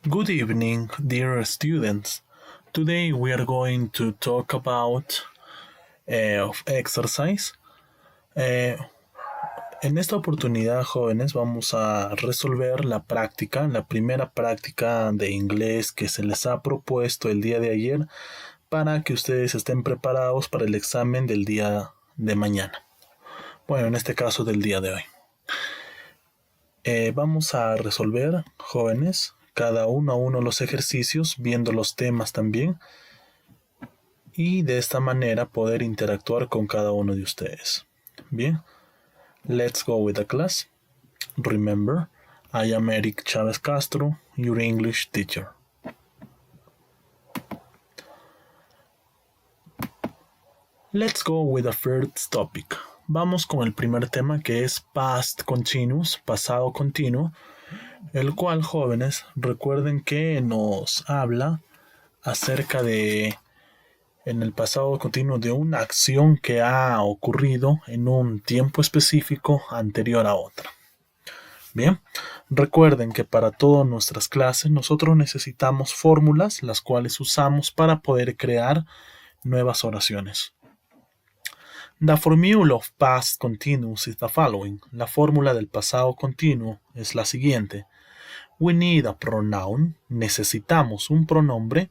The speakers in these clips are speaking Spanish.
Good evening, dear students. Today we are going to talk about exercise. En esta oportunidad, jóvenes, vamos a resolver la primera práctica de inglés que se les ha propuesto el día de ayer para que ustedes estén preparados para el examen del día de mañana. Bueno, en este caso del día de hoy. Vamos a resolver, jóvenes, cada uno a uno los ejercicios, viendo los temas también, y de esta manera poder interactuar con cada uno de ustedes. Bien, let's go with the class. Remember, I am Eric Chávez Castro, your English teacher. Let's go with the first topic. Vamos con el primer tema, que es past continuous, pasado continuo, el cual, jóvenes, recuerden que nos habla acerca de, en el pasado continuo, de una acción que ha ocurrido en un tiempo específico anterior a otra. Bien, recuerden que para todas nuestras clases nosotros necesitamos fórmulas, las cuales usamos para poder crear nuevas oraciones. The formula of past continuous is the following. La fórmula del pasado continuo es la siguiente. We need a pronoun. Necesitamos un pronombre.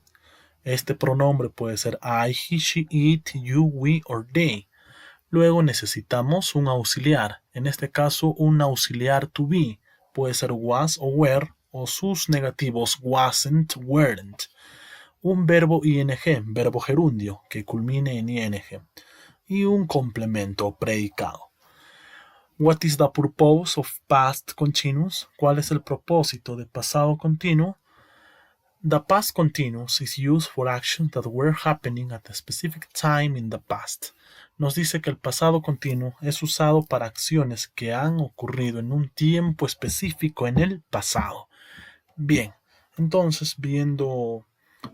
Este pronombre puede ser I, he, she, it, you, we or they. Luego necesitamos un auxiliar. En este caso, un auxiliar to be. Puede ser was o were o sus negativos wasn't, weren't. Un verbo ing, verbo gerundio, que culmine en ing. Y un complemento predicado. What is the purpose of past continuous? ¿Cuál es el propósito de pasado continuo? The past continuous is used for actions that were happening at a specific time in the past. Nos dice que el pasado continuo es usado para acciones que han ocurrido en un tiempo específico en el pasado. Bien, entonces viendo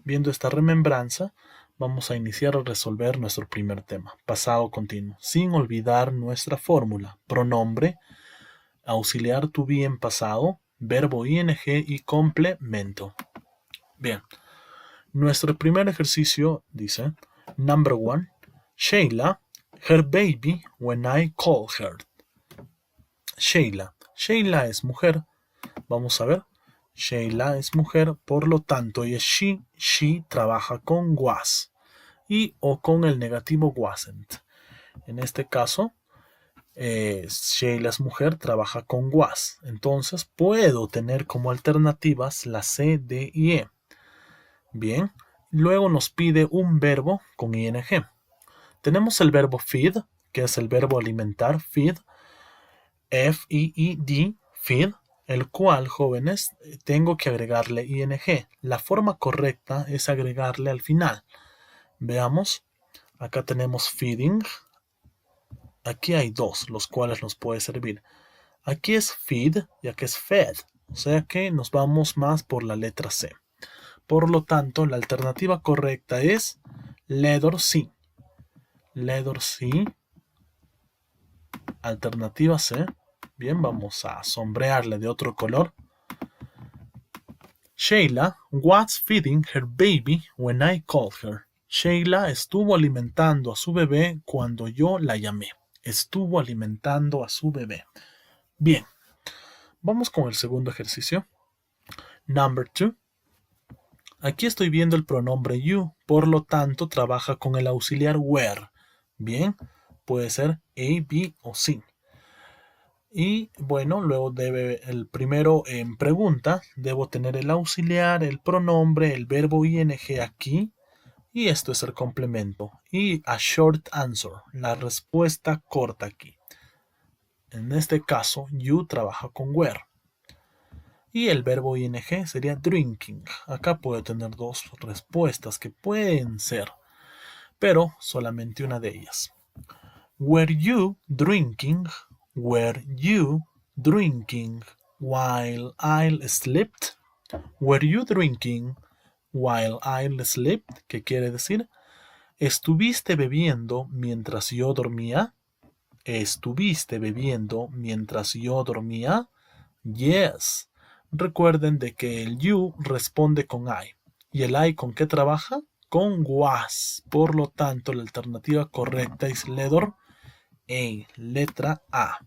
esta remembranza, vamos a iniciar a resolver nuestro primer tema, pasado continuo, sin olvidar nuestra fórmula, pronombre, auxiliar to be en pasado, verbo ing y complemento. Bien, nuestro primer ejercicio dice, number 1, Sheila, her baby when I call her. Sheila es mujer, vamos a ver. Sheila es mujer, por lo tanto ella es she trabaja con was y o con el negativo wasn't. En este caso, Sheila es mujer, trabaja con was. Entonces puedo tener como alternativas la C, D y E. Bien, luego nos pide un verbo con ing. Tenemos el verbo feed, que es el verbo alimentar, feed, F-E-E-D, feed, el cual, jóvenes, tengo que agregarle ing. La forma correcta es agregarle al final. Veamos, acá tenemos feeding. Aquí hay dos, los cuales nos puede servir. Aquí es feed y aquí es fed. O sea que nos vamos más por la letra C. Por lo tanto, la alternativa correcta es letter C. Letter C. Alternativa C. Bien, vamos a sombrearle de otro color. Sheila was feeding her baby when I called her. Sheila estuvo alimentando a su bebé cuando yo la llamé. Estuvo alimentando a su bebé. Bien, vamos con el segundo ejercicio. Number 2. Aquí estoy viendo el pronombre you, por lo tanto trabaja con el auxiliar were. Bien, puede ser A, B o C. Y bueno, luego el primero en pregunta, debo tener el auxiliar, el pronombre, el verbo ing aquí. Y esto es el complemento. Y a short answer, la respuesta corta aquí. En este caso, you trabaja con were. Y el verbo ing sería drinking. Acá puedo tener dos respuestas que pueden ser, pero solamente una de ellas. Were you drinking? Were you drinking while I slept? Were you drinking while I slept? ¿Qué quiere decir? ¿Estuviste bebiendo mientras yo dormía? ¿Estuviste bebiendo mientras yo dormía? Yes. recuerden de que el you responde con I. ¿Y el I con qué trabaja? Con was. Por lo tanto, la alternativa correcta es letter A, letra A.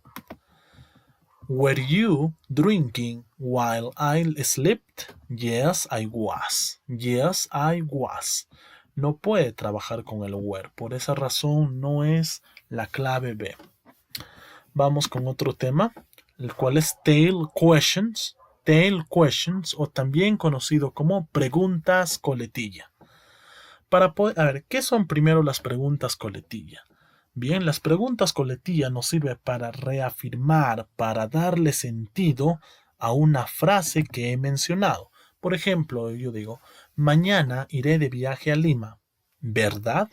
Were you drinking while I slept? Yes, I was. Yes, I was. No puede trabajar con el were. Por esa razón no es la clave B. Vamos con otro tema, el cual es tail questions. Tail questions, o también conocido como preguntas coletilla. Para poder, a ver, ¿qué son primero las preguntas coletilla? Bien, las preguntas coletilla nos sirven para reafirmar, para darle sentido a una frase que he mencionado. Por ejemplo, yo digo, mañana iré de viaje a Lima. ¿Verdad?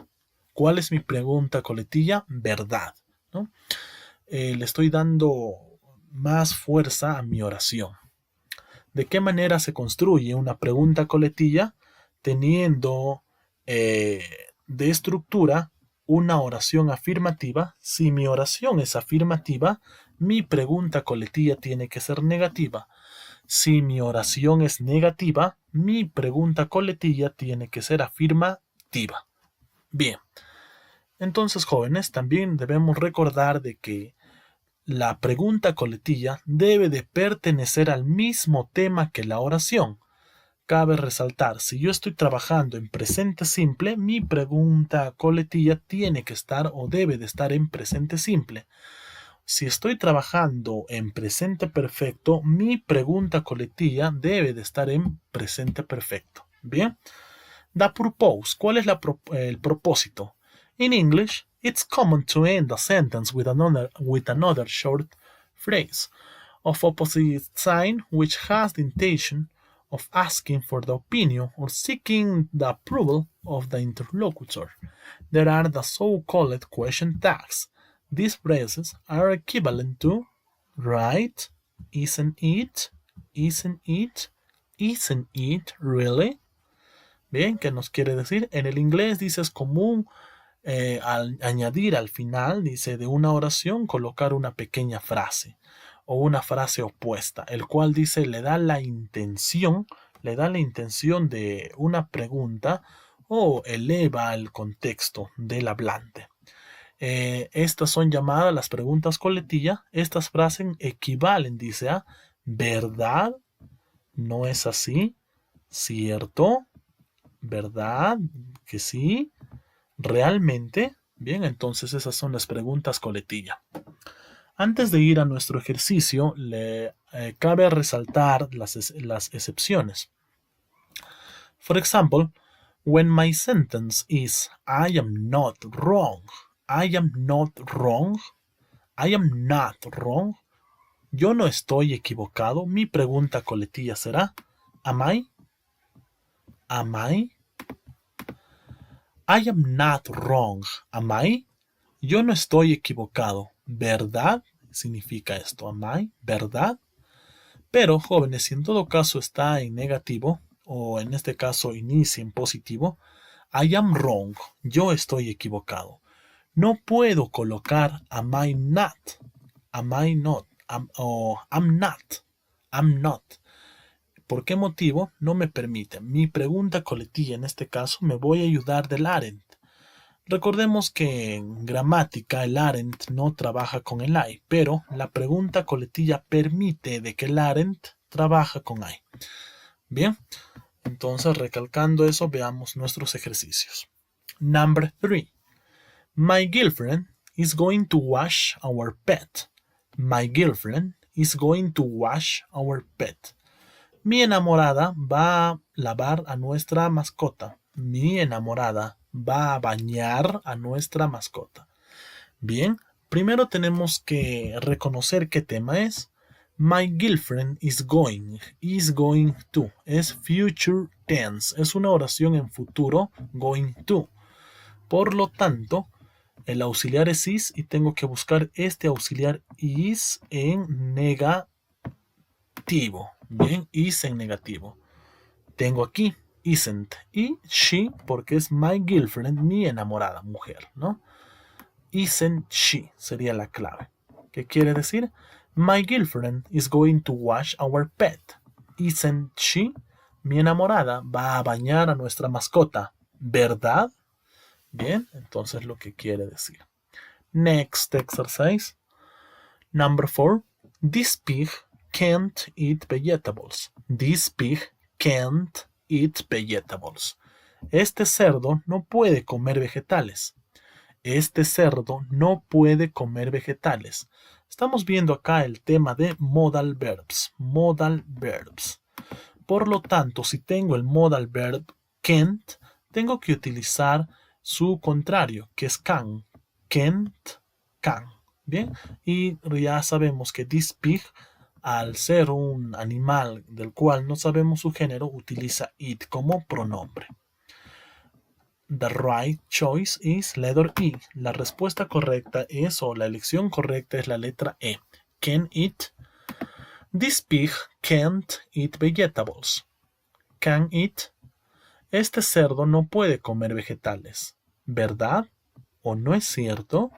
¿Cuál es mi pregunta coletilla? ¿Verdad? ¿No? Le estoy dando más fuerza a mi oración. ¿De qué manera se construye una pregunta coletilla? Teniendo de estructura una oración afirmativa. Si mi oración es afirmativa, mi pregunta coletilla tiene que ser negativa. Si mi oración es negativa, mi pregunta coletilla tiene que ser afirmativa. Bien, entonces jóvenes, también debemos recordar de que la pregunta coletilla debe de pertenecer al mismo tema que la oración. Cabe resaltar, si yo estoy trabajando en presente simple, mi pregunta coletilla tiene que estar o debe de estar en presente simple. Si estoy trabajando en presente perfecto, mi pregunta coletilla debe de estar en presente perfecto. Bien. The purpose. ¿Cuál es el propósito? In English, it's common to end a sentence with another short phrase of opposite sign which has the intention of asking for the opinion or seeking the approval of the interlocutor. There are the so-called question tags. These phrases are equivalent to right, isn't it, isn't it, isn't it really? Bien, ¿qué nos quiere decir? En el inglés dice es común al añadir al final, dice, de una oración colocar una pequeña frase o una frase opuesta, el cual dice le da la intención de una pregunta o eleva el contexto del hablante. Estas son llamadas las preguntas coletilla. Estas frases equivalen, dice, a ¿verdad? ¿No es así? ¿Cierto? ¿Verdad? ¿Que sí? ¿Realmente? Bien, entonces esas son las preguntas coletilla. Antes de ir a nuestro ejercicio, cabe resaltar las excepciones. For example, when my sentence is I am not wrong, I am not wrong, I am not wrong, yo no estoy equivocado, mi pregunta coletilla será Am I? Am I? I am not wrong, am I? Yo no estoy equivocado, ¿verdad? Significa esto, am I? ¿Verdad? Pero, jóvenes, si en todo caso está en negativo, o en este caso inicia en positivo, I am wrong, yo estoy equivocado. No puedo colocar am I not, o I'm not. ¿Por qué motivo? No me permite. Mi pregunta coletilla en este caso me voy a ayudar del aren't. Recordemos que en gramática el aren't no trabaja con el I, pero la pregunta coletilla permite de que el aren't trabaja con I. Bien, entonces recalcando eso, veamos nuestros ejercicios. Number 3. My girlfriend is going to wash our pet. My girlfriend is going to wash our pet. Mi enamorada va a lavar a nuestra mascota. Mi enamorada va a bañar a nuestra mascota. Bien, primero tenemos que reconocer qué tema es. My girlfriend is going to, es future tense, es una oración en futuro, going to. Por lo tanto, el auxiliar es is y tengo que buscar este auxiliar is en negativo. Bien, is en negativo. Tengo aquí isn't y she porque es my girlfriend, mi enamorada mujer, ¿no? Isn't she sería la clave. ¿Qué quiere decir? My girlfriend is going to wash our pet. Isn't she? Mi enamorada va a bañar a nuestra mascota, ¿verdad? Bien, entonces lo que quiere decir. Next exercise. Number 4. This pig can't eat vegetables. This pig can't eat vegetables. Este cerdo no puede comer vegetales. Este cerdo no puede comer vegetales. Estamos viendo acá el tema de modal verbs. Modal verbs. Por lo tanto, si tengo el modal verb can't, tengo que utilizar su contrario, que es can. Can't, can. Bien, y ya sabemos que this pig, al ser un animal del cual no sabemos su género, utiliza it como pronombre. The right choice is letter E. La respuesta correcta es, o la elección correcta es la letra E. Can eat. This pig can't eat vegetables. Can eat. Este cerdo no puede comer vegetales. ¿Verdad? ¿O no es cierto?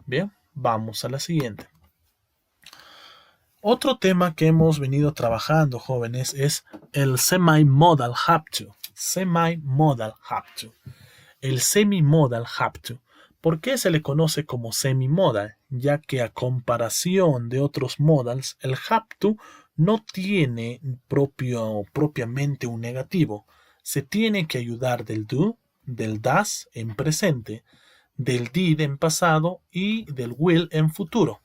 Bien, vamos a la siguiente. Otro tema que hemos venido trabajando, jóvenes, es el semi-modal have to. Semi-modal have to. El semi-modal have to. ¿Por qué se le conoce como semi-modal? Ya que a comparación de otros modals, el have to no tiene propiamente un negativo. Se tiene que ayudar del do, del does en presente, del did en pasado y del will en futuro.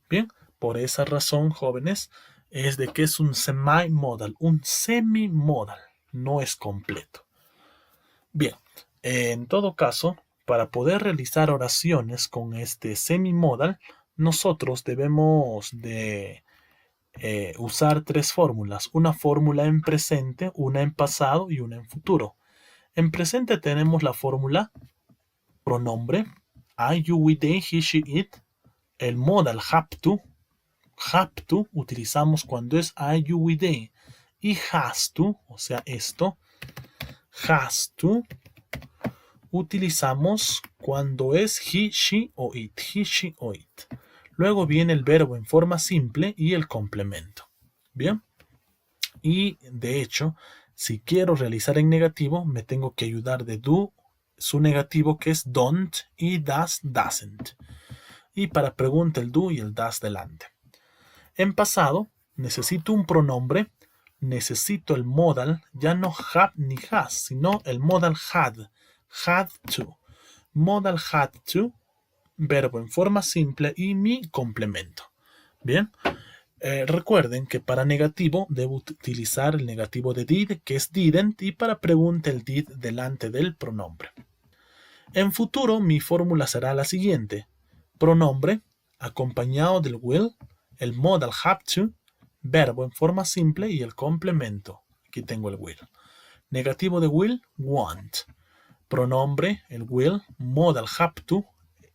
Bien, por esa razón, jóvenes, es de que es un semi-modal, un semi-modal, no es completo. Bien, en todo caso, para poder realizar oraciones con este semi-modal, nosotros debemos de usar tres fórmulas. Una fórmula en presente, una en pasado y una en futuro. En presente tenemos la fórmula pronombre, I, you, we, they, he, she, it. El modal have to utilizamos cuando es I, you, we, they. Y has to, o sea, esto, has to, utilizamos cuando es he, she o it. He, she o it. Luego viene el verbo en forma simple y el complemento. Bien. Y de hecho, si quiero realizar en negativo, me tengo que ayudar de do, su negativo que es don't y does, doesn't. Y para pregunta el do y el does delante. En pasado, necesito un pronombre, necesito el modal, ya no have ni has, sino el modal had to. Modal had to, verbo en forma simple y mi complemento. Bien, recuerden que para negativo debo utilizar el negativo de did, que es didn't, y para pregunta el did delante del pronombre. En futuro, mi fórmula será la siguiente. Pronombre, acompañado del will, el modal have to, verbo en forma simple y el complemento. Aquí tengo el will. Negativo de will, want. Pronombre, el will, modal have to,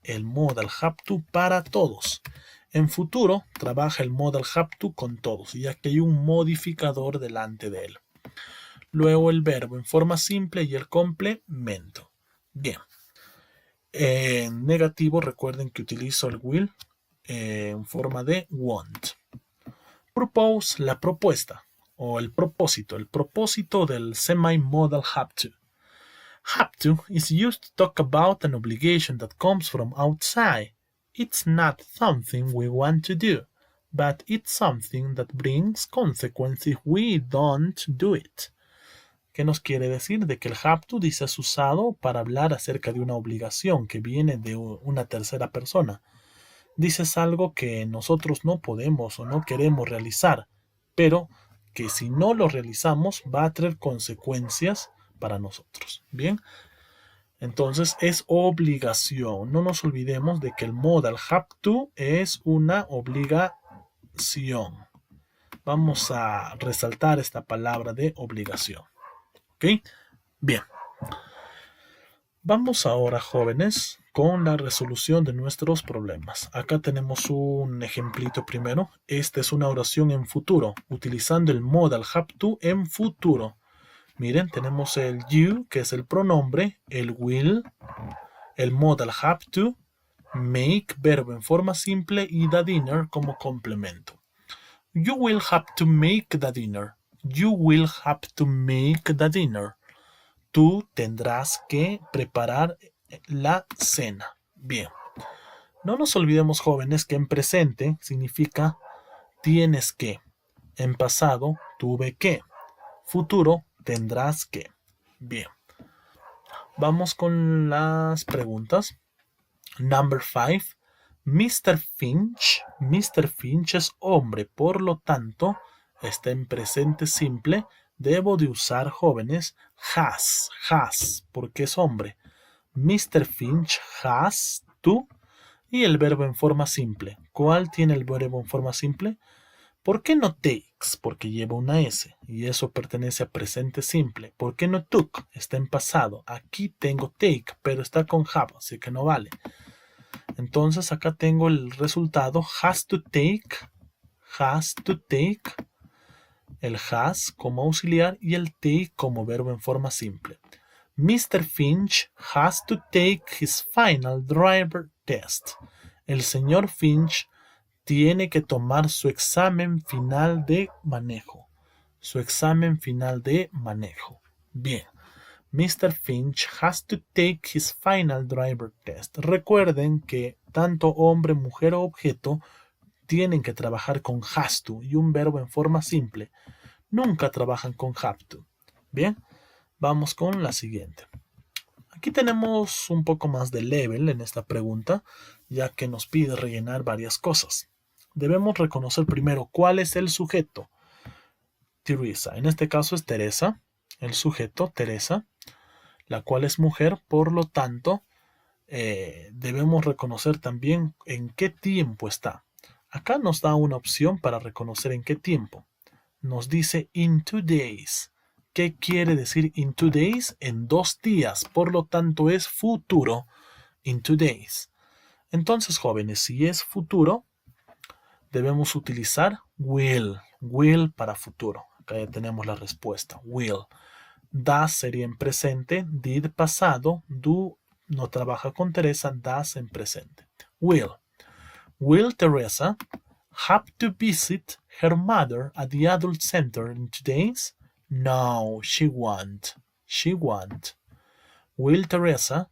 el modal have to para todos. En futuro, trabaja el modal have to con todos, ya que hay un modificador delante de él. Luego el verbo en forma simple y el complemento. Bien. En negativo, recuerden que utilizo el will en forma de want. Propose, la propuesta o el propósito del semi-modal have to. Have to is used to talk about an obligation that comes from outside. It's not something we want to do, but it's something that brings consequences if we don't do it. ¿Qué nos quiere decir? De que el have to dice es usado para hablar acerca de una obligación que viene de una tercera persona. Dices algo que nosotros no podemos o no queremos realizar, pero que si no lo realizamos va a traer consecuencias para nosotros. Bien, entonces es obligación. No nos olvidemos de que el modal have to es una obligación. Vamos a resaltar esta palabra de obligación. ¿Ok? Bien. Vamos ahora, jóvenes, con la resolución de nuestros problemas. Acá tenemos un ejemplito primero. Esta es una oración en futuro, utilizando el modal have to en futuro. Miren, tenemos el you, que es el pronombre, el will, el modal have to, make, verbo en forma simple, y the dinner como complemento. You will have to make the dinner. You will have to make the dinner. Tú tendrás que preparar la cena. Bien. No nos olvidemos, jóvenes, que en presente significa tienes que. En pasado, tuve que. Futuro, tendrás que. Bien. Vamos con las preguntas. Number 5. Mr. Finch. Mr. Finch es hombre, por lo tanto, está en presente simple. Debo de usar, jóvenes, has, porque es hombre. Mr. Finch has to. Y el verbo en forma simple. ¿Cuál tiene el verbo en forma simple? ¿Por qué no takes? Porque lleva una S y eso pertenece a presente simple. ¿Por qué no took? Está en pasado. Aquí tengo take, pero está con have, así que no vale. Entonces acá tengo el resultado. Has to take. El has como auxiliar y el take como verbo en forma simple. Mr. Finch has to take his final driver test. El señor Finch tiene que tomar su examen final de manejo. Bien. Mr. Finch has to take his final driver test. Recuerden que tanto hombre, mujer o objeto tienen que trabajar con has to y un verbo en forma simple. Nunca trabajan con have to. Bien, vamos con la siguiente. Aquí tenemos un poco más de level en esta pregunta, ya que nos pide rellenar varias cosas. Debemos reconocer primero cuál es el sujeto. Teresa, en este caso es Teresa, el sujeto Teresa, la cual es mujer, por lo tanto, debemos reconocer también en qué tiempo está. Acá nos da una opción para reconocer en qué tiempo. Nos dice in 2 days. ¿Qué quiere decir in 2 days? En 2 días, por lo tanto es futuro. In 2 days. Entonces, jóvenes, si es futuro, debemos utilizar will. Will para futuro. Acá ya tenemos la respuesta. Will. Das sería en presente. Did pasado. Do no trabaja con Teresa. Das en presente. Will. Will Teresa have to visit her mother at the adult center in 2 days? No, she won't. Will Teresa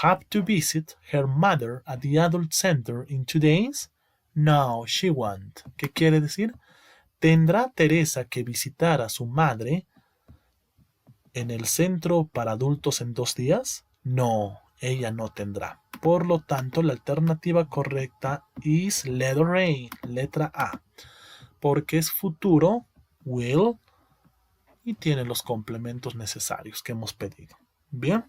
have to visit her mother at the adult center in 2 days? No, she won't. ¿Qué quiere decir? ¿Tendrá Teresa que visitar a su madre en el centro para adultos en 2 días? No, ella no tendrá. Por lo tanto, la alternativa correcta es letra A, porque es futuro, will, y tiene los complementos necesarios que hemos pedido. Bien,